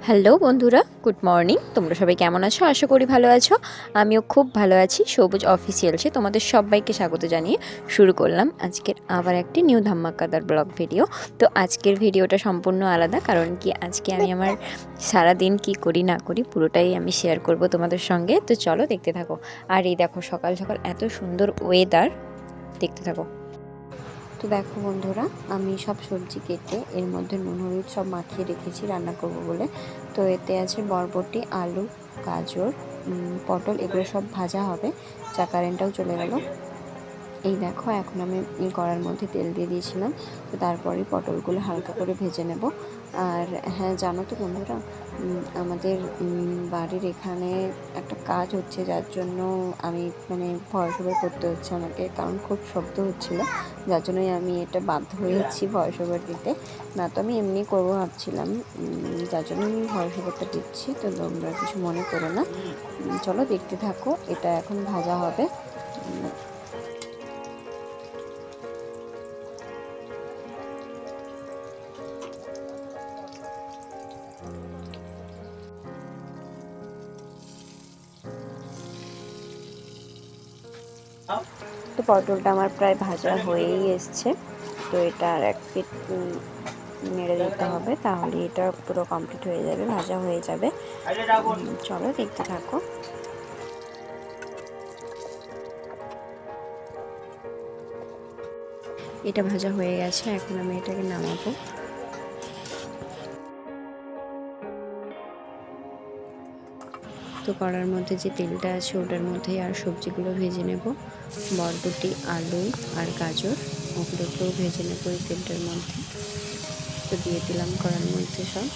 Hello বন্ধুরা, good morning. তোমরা সবাই কেমন আছো? আশা করি ভালো আছো। আমিও খুব ভালো আছি। সবুজ অফিসিয়ালসে তোমাদের সবাইকে স্বাগত জানিয়ে শুরু করলাম আজকের আবার একটি নিউ ধামাকাদার ব্লগ ভিডিও। তো আজকের ভিডিওটা সম্পূর্ণ আলাদা, কারণ কি আজকে আমি আমার সারাদিন কি করি না করি পুরোটাই আমি শেয়ার করব তোমাদের সঙ্গে। তো চলো দেখতে থাকো। আর এই দেখো সকাল সকাল এত সুন্দর ওয়েদার, দেখতে থাকো। তো দেখো বন্ধুরা, আমি সব সবজি কেটে এর মধ্যে নুন হলুদ সব মাখিয়ে রেখেছি রান্না করব বলে। তো এতে আছে বরবটি, আলু, গাজর, পটল, এগুলো সব ভাজা হবে। চা কারেন্টটাও চলে গেল। এই দেখো এখন আমি কড়ার মধ্যে তেল দিয়ে দিয়েছিলাম। তো তারপরে পটলগুলো হালকা করে ভেজে নেব। আর হ্যাঁ, জানো তো বন্ধুরা, আমাদের বাড়ির এখানে একটা কাজ হচ্ছে, যার জন্য আমি ভয়েস ওভার করতে হচ্ছে আমাকে, কারণ খুব শব্দ হচ্ছিল। যার জন্যই আমি এটা বাধ্য হয়েছি ভয়েস ওভার দিতে। না তো আমি এমনি করবো ভাবছিলাম, যার জন্য আমি ভয়েস ওভারটা দিচ্ছি। তো তোমরা কিছু মনে করো না। চলো দেখতে থাকো। এটা এখন ভাজা হবে। তো পটলটা আমার প্রায় ভাজা হয়েই এসছে। তো এটা আর এক পিঠ নেড়ে দিতে হবে, তাহলে এটা পুরো কমপ্লিট হয়ে যাবে, ভাজা হয়ে যাবে। চলো দেখতে থাকো। এটা ভাজা হয়ে গেছে, এখন আমি এটাকে নামাবো। তো কড়ার মধ্যে যে তেলটা আছে ওটার মধ্যেই আর সবজিগুলো ভেজে নেব। বরবটি, আলু আর গাজর, ওগুলোকেও ভেজে নেব এই তেলটার মধ্যে। তো দিয়ে দিলাম কড়ার মধ্যে সব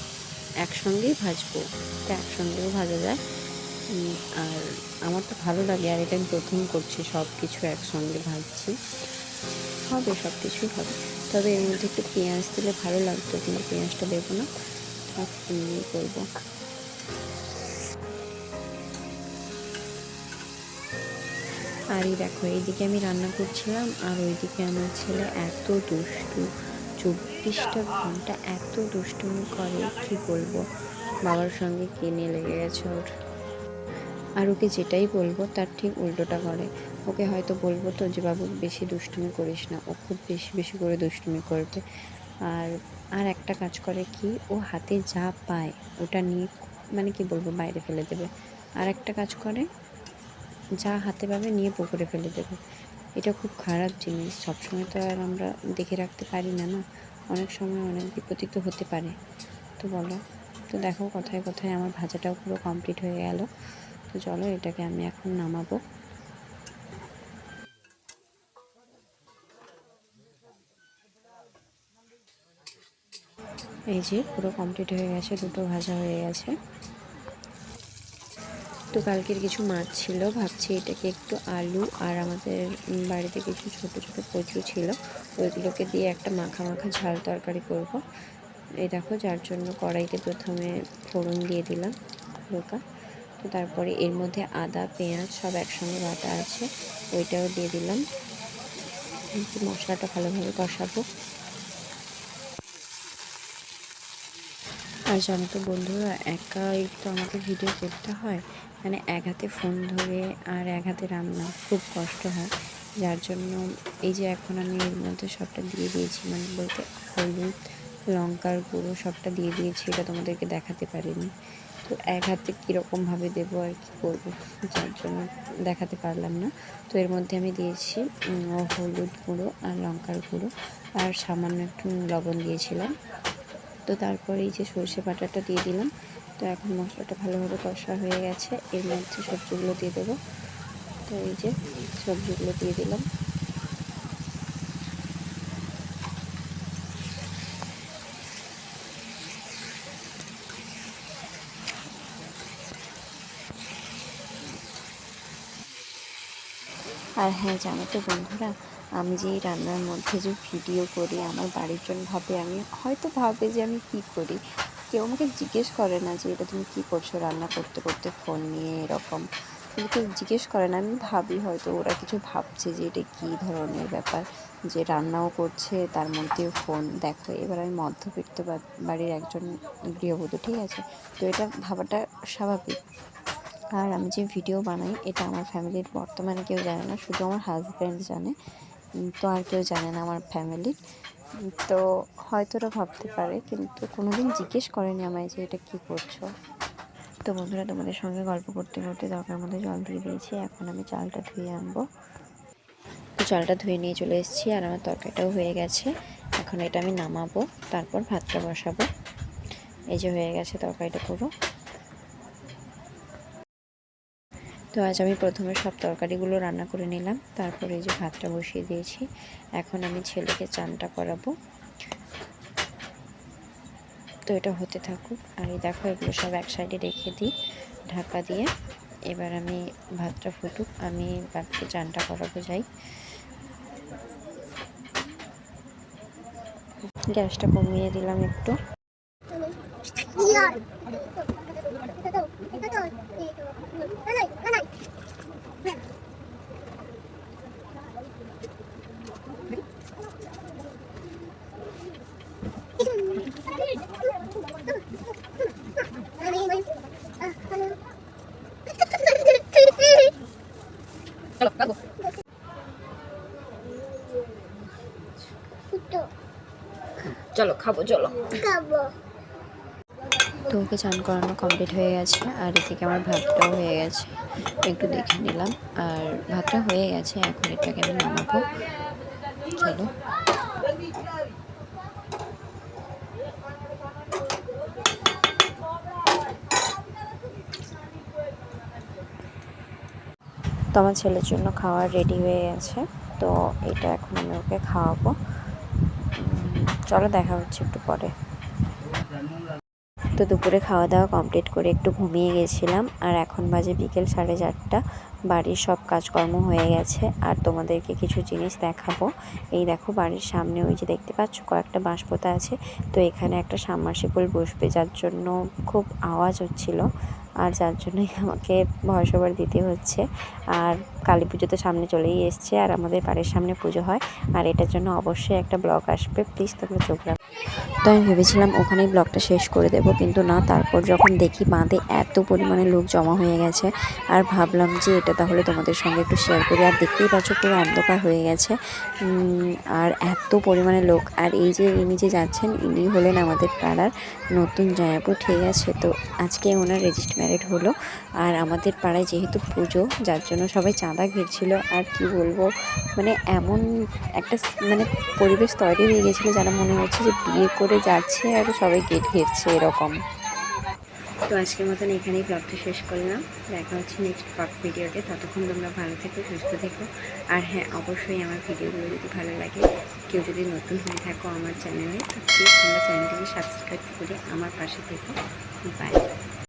একসঙ্গেই ভাজবো। এটা একসঙ্গেও ভাজা যায়। আর আমার তো ভালো লাগে, আর এটা আমি প্রথম করছি, সব কিছু একসঙ্গে ভাজছি। হবে, সব কিছুই হবে, তবে এর মধ্যে একটু পেঁয়াজ দিলে ভালো লাগতো, কিন্তু পেঁয়াজটা দেবো না, সব এমনি করবো। আর এই দেখো, এইদিকে আমি রান্না করছিলাম আর ওইদিকে আমার ছেলে এত দুষ্টু, 24টা ঘন্টা এত দুষ্টুমি করে, কি বলবো। বাবার সঙ্গে কিনে লেগে গেছে ওর। আর ওকে যেটাই বলবো তার ঠিক উল্টোটা করে। ওকে হয়তো বলবো তো যে বাবু বেশি দুষ্টুমি করিস না, ও খুব বেশি বেশি করে দুষ্টুমি করবে। আর আর একটা কাজ করে কি, ও হাতে যা পায় ওটা নিয়ে কি বলবো, বাইরে ফেলে দেবে। আর একটা কাজ করে, যা হাতে পাবে নিয়ে পুকুরে ফেলে দেবে। এটা খুব খারাপ জিনিস। সবসময় তো আর আমরা দেখে রাখতে পারি না, না। অনেক সময় অনেক বিপত্তি তো হতে পারে। তো বলো। তো দেখো, কথায় কথায় আমার ভাজাটাও পুরো কমপ্লিট হয়ে গেল। তো চলো এটাকে আমি এখন নামাবো। এই যে পুরো কমপ্লিট হয়ে গেছে, দুটো ভাজা হয়ে গেছে। তো কালকের কিছু মাছ ছিল, ভাবছি এটাকে একটু আলু আর আমাদের বাড়িতে কিছু ছোট ছোট কচু ছিল, ওইগুলোকে দিয়ে একটা মাখা মাখা ঝাল তরকারি করব। এই দেখো, যার জন্য কড়াইতে প্রথমে ফোড়ন দিয়ে দিলাম হালকা। তো তারপরে এর মধ্যে আদা পেঁয়াজ সব একসঙ্গে বাটা আছে, ওইটাও দিয়ে দিলাম। মশলাটা ভালোভাবে কষাবো। আর জানো তো বন্ধুরা, একাই তো আমাকে ভিডিও করতে হয়, এক হাতে ফোন ধরে আর এক হাতে রান্না, খুব কষ্ট হয়। যার জন্য এই যে এখন আমি এর মধ্যে সবটা দিয়ে দিয়েছি, বলতে হলুদ লঙ্কার গুঁড়ো সবটা দিয়ে দিয়েছি, এটা তোমাদেরকে দেখাতে পারিনি। তো এক হাতে কীরকমভাবে দেবো আর কি করবো, যার জন্য দেখাতে পারলাম না। তো এর মধ্যে আমি দিয়েছি হলুদ গুঁড়ো আর লঙ্কার গুঁড়ো, আর সামান্য একটু লবণ দিয়েছিলাম। তো তারপরে এই যে সর্ষে বাটাটা দিয়ে দিলাম। তো এখন মশলাটা ভালোভাবে কষা হয়ে গেছে, এর মধ্যে সবজিগুলো দিয়ে দেবো। তো এই যে সবজিগুলো দিয়ে দিলাম। আর হ্যাঁ, জানো তো বন্ধুরা, আমি যে এই রান্নার মধ্যে যে ভিডিও করি, আমার বাড়ির জন ভাবে যে আমি কি করি। কেউ আমাকে জিজ্ঞেস করে না যে এটা তুমি কী করছো রান্না করতে করতে ফোন নিয়ে, এরকম কিন্তু কেউ জিজ্ঞেস করে না। আমি ভাবি হয়তো ওরা কিছু ভাবছে যে এটা কী ধরনের ব্যাপার, যে রান্নাও করছে তার মধ্যেও ফোন। দেখো এবার আমি মধ্যবিত্ত বাড়ির একজন গৃহবধূ, ঠিক আছে, তো এটা ভাবাটা স্বাভাবিক। আর আমি যে ভিডিও বানাই এটা আমার ফ্যামিলির বর্তমানে কেউ জানে না, শুধু আমার হাজব্যান্ড জানে, তো আর কেউ জানে না আমার ফ্যামিলির। তো হয়তো ওরা ভাবতে পারে, কিন্তু কোনোদিন জিজ্ঞেস করেনি আমায় যে এটা কী করছো। তো বন্ধুরা, তোমাদের সঙ্গে গল্প করতে করতে দরকার মধ্যে জল দিয়ে দিয়েছি, এখন আমি চালটা ধুয়ে আনবো। তো চালটা ধুয়ে নিয়ে চলে এসেছি, আর আমার তরকারিটাও হয়ে গেছে। এখন এটা আমি নামাবো, তারপর ভাতটা বসাবো। এই যে হয়ে গেছে তরকারিটা পুরো। তো আজ আমি প্রথমে সব তরকারিগুলো রান্না করে নিলাম, তারপরে এই যে ভাতটা বসিয়ে দিয়েছি। এখন আমি ছেলেকে চানটা করাবো, তো এটা হতে থাকুক। আর এই দেখো এগুলো সব এক সাইডে রেখে দিই ঢাকা দিয়ে। এবার আমি ভাতটা ফুটুক, আমি বাপিকে চানটা করাবো যাই। গ্যাসটা কমিয়ে দিলাম একটু। চলো খাবো, চলো খাবো। তো ওকে চান করানো কমপ্লিট হয়ে গেছে, আর এদিকে আমার ভাতটাও হয়ে গেছে, একটু দেখে নিলাম। আর ভাতটা হয়ে গেছে, এখন এটাকে আমি নামাবো। চলো। তো আমার ছেলের জন্য খাওয়ার রেডি হয়ে গেছে, তো এটা এখন আমি ওকে খাওয়াবো। চলো দেখা হচ্ছে একটু পরে। তো দুপুরে খাওয়া দাওয়া কমপ্লিট করে একটু ঘুমিয়ে গেছিলাম, আর এখন বাজে বিকেল 4:30। বাড়ির সব কাজকর্ম হয়ে গেছে, আর তোমাদেরকে কিছু জিনিস দেখাবো। এই দেখো বাড়ির সামনে ওই যে দেখতে পাচ্ছ কয়েকটা বাঁশ পোতা আছে, তো এখানে একটা সাবমার্সিবল বসবে, যার জন্য খুব আওয়াজ হচ্ছিল, আর যার জন্যই আমাকে ভয়েস ওভার দিতে হচ্ছে। আর কালী পুজো তো সামনে চলেই এসছে, আর আমাদের বাড়ির সামনে পুজো হয়, আর এটার জন্য অবশ্যই একটা ব্লগ আসবে, প্লিজ তোমরা চোখ রাখো। তো আমি ভেবেছিলাম ওখানেই ব্লগটা শেষ করে দেবো, কিন্তু না, তারপর যখন দেখি বাঁধে এত পরিমাণে লোক জমা হয়ে গেছে, আর ভাবলাম যে এটা তাহলে তোমাদের সঙ্গে একটু শেয়ার করি। আর দেখতেই পাচ্ছ পুরো অন্ধকার হয়ে গেছে, আর এত পরিমাণে লোক। আর এই যে ইনি যে যাচ্ছেন, ইনি হলেন আমাদের পাড়ার নতুন জামাইবাবু, ঠিক আছে। তো আজকে ওনার রেজিস্টার ম্যারেজ হলো, আর আমাদের পাড়ায় যেহেতু পুজো, যার জন্য সবাই চাঁদা ঘিরছিল। আর কি বলবো, মানে এমন একটা মানে পরিবেশ তৈরি হয়ে গেছিলো, যারা মনে হচ্ছে যে বিয়ে করে যাচ্ছে আর সবাই গেট ঘিরছে এরকম। তো আজকের মতন এখানেই ব্লগটা শেষ করলাম, দেখা হচ্ছে নেক্সট ব্লগ ভিডিওতে। ততক্ষণ তোমরা ভালো থেকো, সুস্থ থেকো। আর হ্যাঁ, অবশ্যই আমার ভিডিওগুলো যদি ভালো লাগে, কেউ যদি নতুন হয়ে থাকো আমার চ্যানেলে, তো প্লিজ তোমরা চ্যানেলটিকে সাবস্ক্রাইব করে আমার পাশে থেকো। বাই।